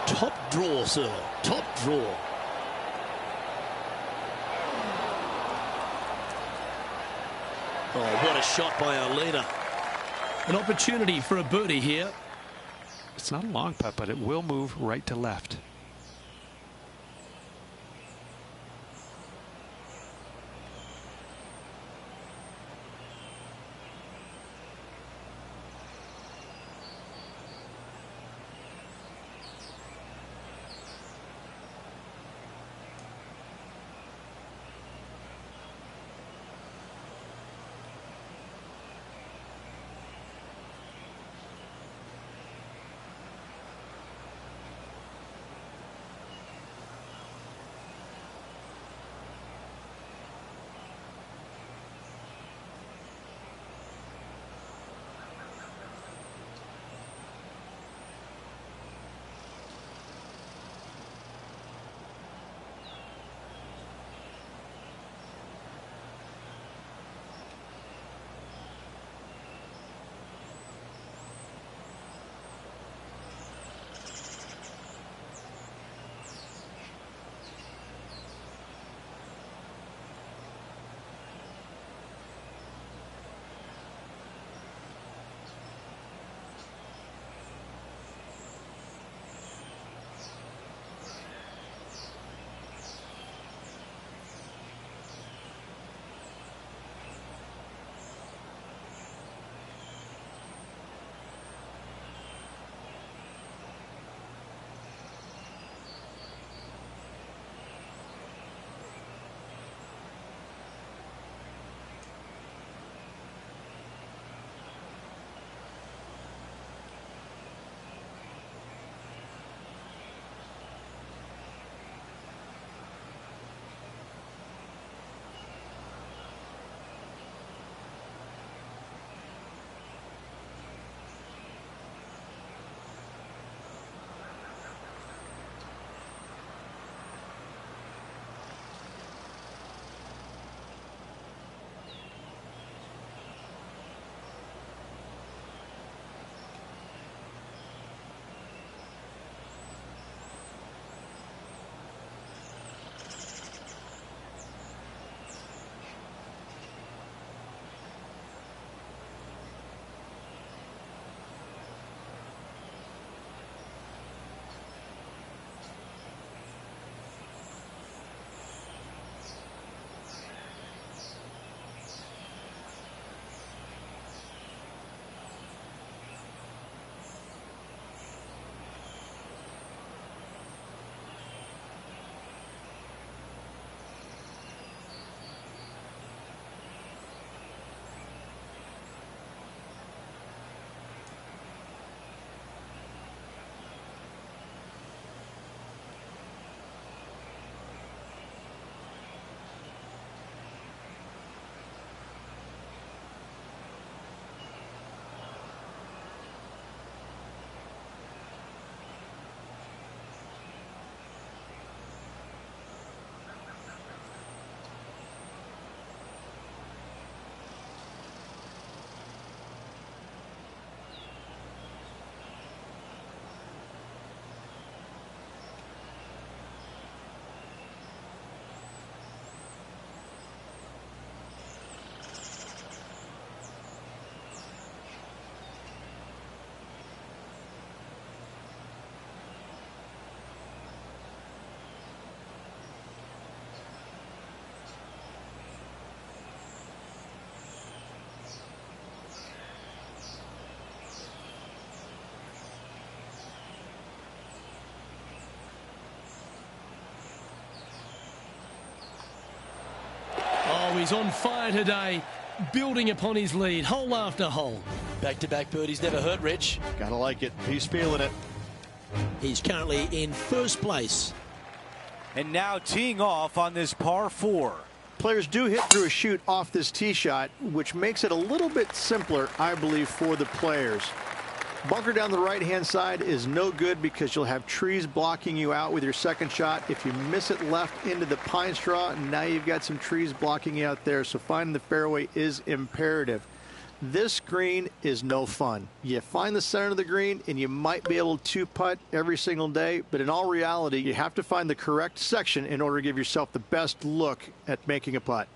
Top draw, sir. Top draw. Oh, what a shot by our leader. An opportunity for a birdie here. It's not a long putt, but it will move right to left. He's on fire today, building upon his lead, hole after hole. Back-to-back birdies never hurt, Rich. Gotta like it. He's feeling it. He's currently in first place. And now teeing off on this par 4. Players do hit through a chute off this tee shot, which makes it a little bit simpler, I believe, for the players. Bunker down the right-hand side is no good because you'll have trees blocking you out with your second shot. If you miss it left into the pine straw, now you've got some trees blocking you out there, so finding the fairway is imperative. This green is no fun. You find the center of the green and you might be able to putt every single day, but in all reality, you have to find the correct section in order to give yourself the best look at making a putt.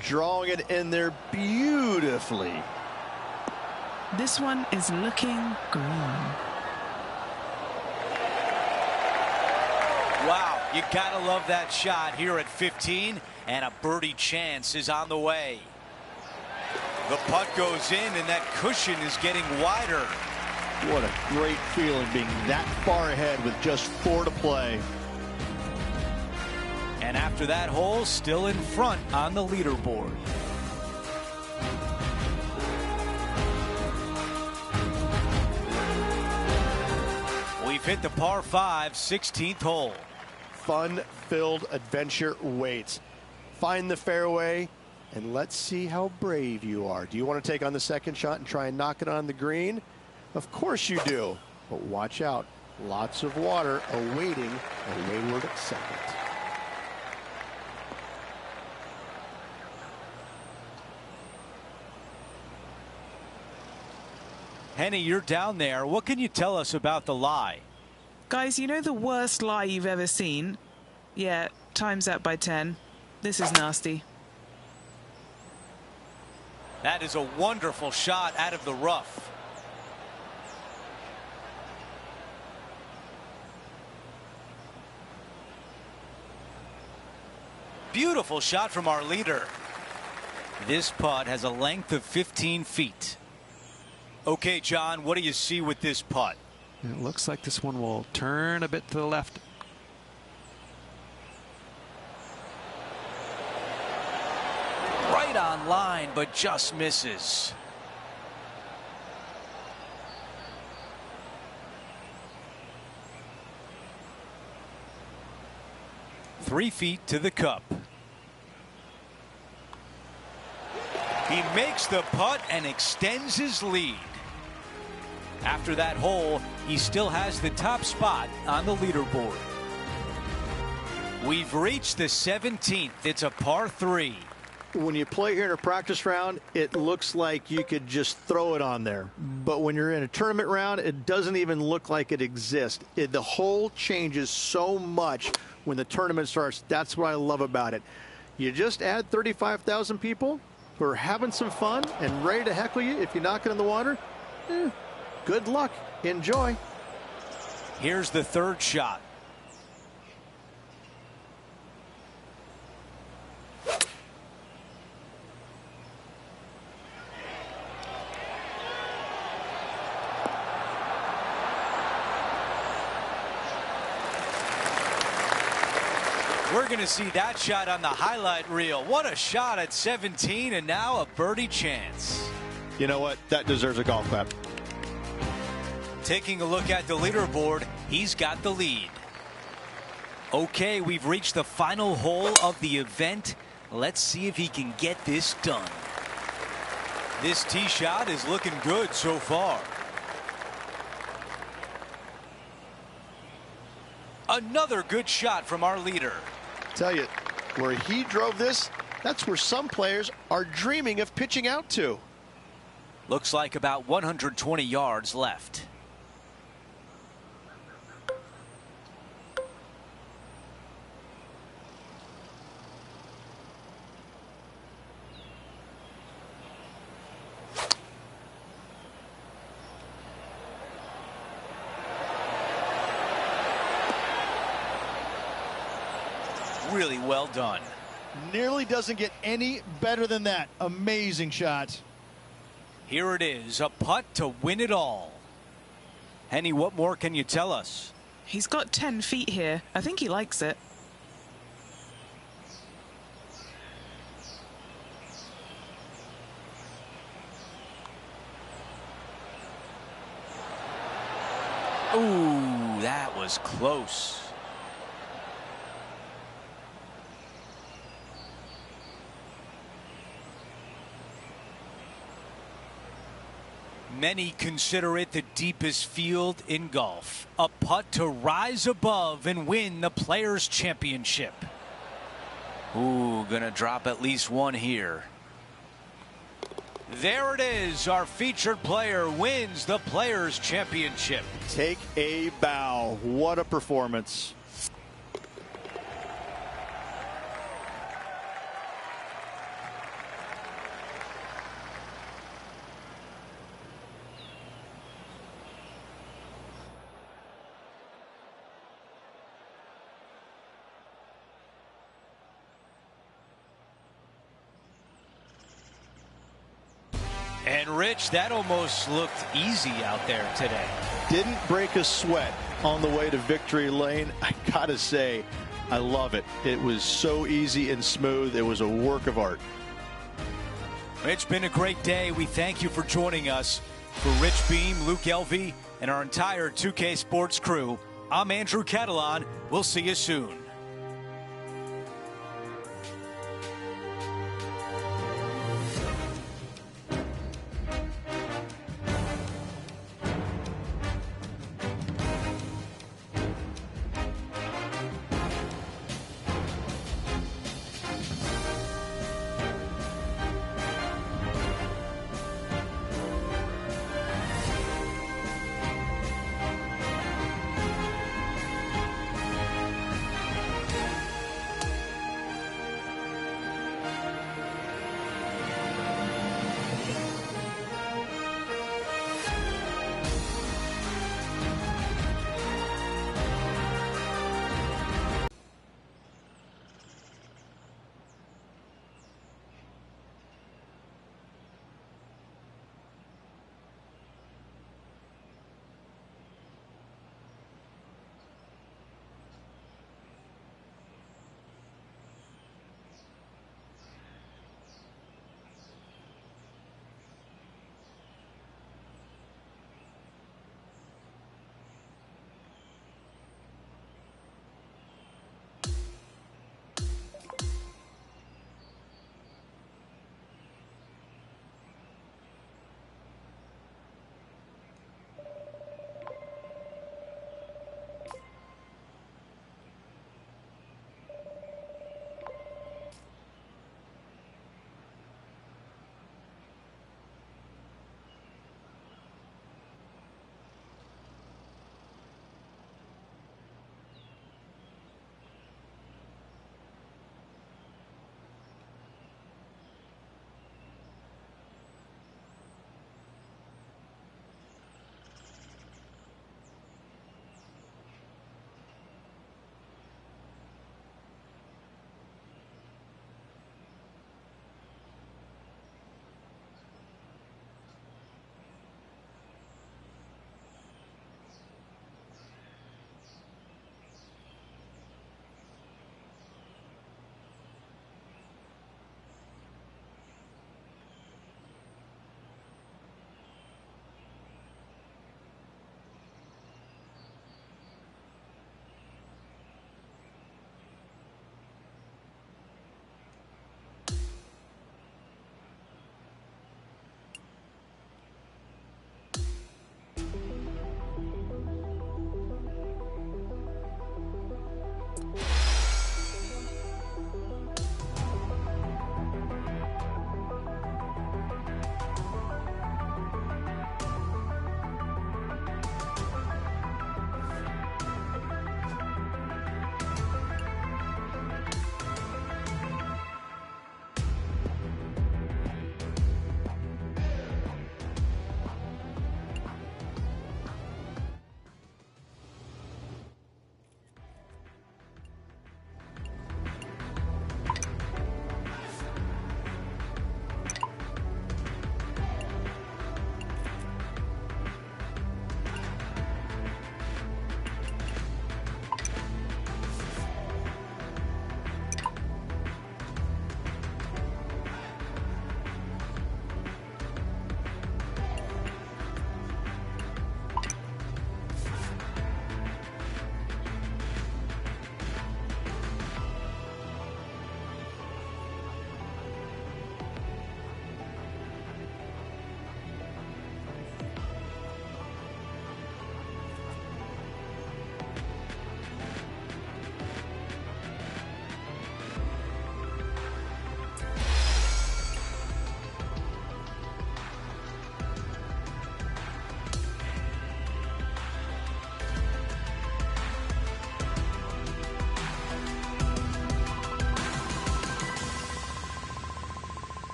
Drawing it in there beautifully. This one is looking green. Wow, you gotta love that shot here at 15, and a birdie chance is on the way. The putt goes in, and that cushion is getting wider. What a great feeling being that far ahead with just 4 to play. And after that hole, still in front on the leaderboard. We've hit the par 5, 16th hole. Fun-filled adventure waits. Find the fairway, and let's see how brave you are. Do you want to take on the second shot and try and knock it on the green? Of course you do. But watch out. Lots of water awaiting a wayward second. Henny, you're down there. What can you tell us about the lie? Guys, you know the worst lie you've ever seen? Yeah, time's up by 10. This is nasty. That is a wonderful shot out of the rough. Beautiful shot from our leader. This putt has a length of 15 feet. Okay, John, what do you see with this putt? It looks like this one will turn a bit to the left. Right on line, but just misses. Three feet to the cup. He makes the putt and extends his lead. After that hole, he still has the top spot on the leaderboard. We've reached the 17th. It's a par 3. When you play here in a practice round, it looks like you could just throw it on there. But when you're in a tournament round, it doesn't even look like it exists. The hole changes so much when the tournament starts. That's what I love about it. You just add 35,000 people who are having some fun and ready to heckle you if you knock it in the water. Good luck. Enjoy. Here's the third shot. We're going to see that shot on the highlight reel. What a shot at 17, and now a birdie chance. You know what? That deserves a golf clap. Taking a look at the leaderboard, he's got the lead. Okay, we've reached the final hole of the event. Let's see if he can get this done. This tee shot is looking good so far. Another good shot from our leader. Tell you, where he drove this, that's where some players are dreaming of pitching out to. Looks like about 120 yards left. Really well done. Nearly doesn't get any better than that. Amazing shot. Here it is, a putt to win it all. Henny, what more can you tell us? He's got 10 feet here. I think he likes it. Ooh, that was close. Many consider it the deepest field in golf. A putt to rise above and win the Players' Championship. Ooh, gonna drop at least one here. There it is. Our featured player wins the Players' Championship. Take a bow. What a performance. And Rich, that almost looked easy out there today. Didn't break a sweat on the way to victory lane. I gotta say, I love it. It was so easy and smooth. It was a work of art. It's been a great day. We thank you for joining us. For Rich Beam, Luke Elvey, and our entire 2K Sports crew, I'm Andrew Catalan. We'll see you soon.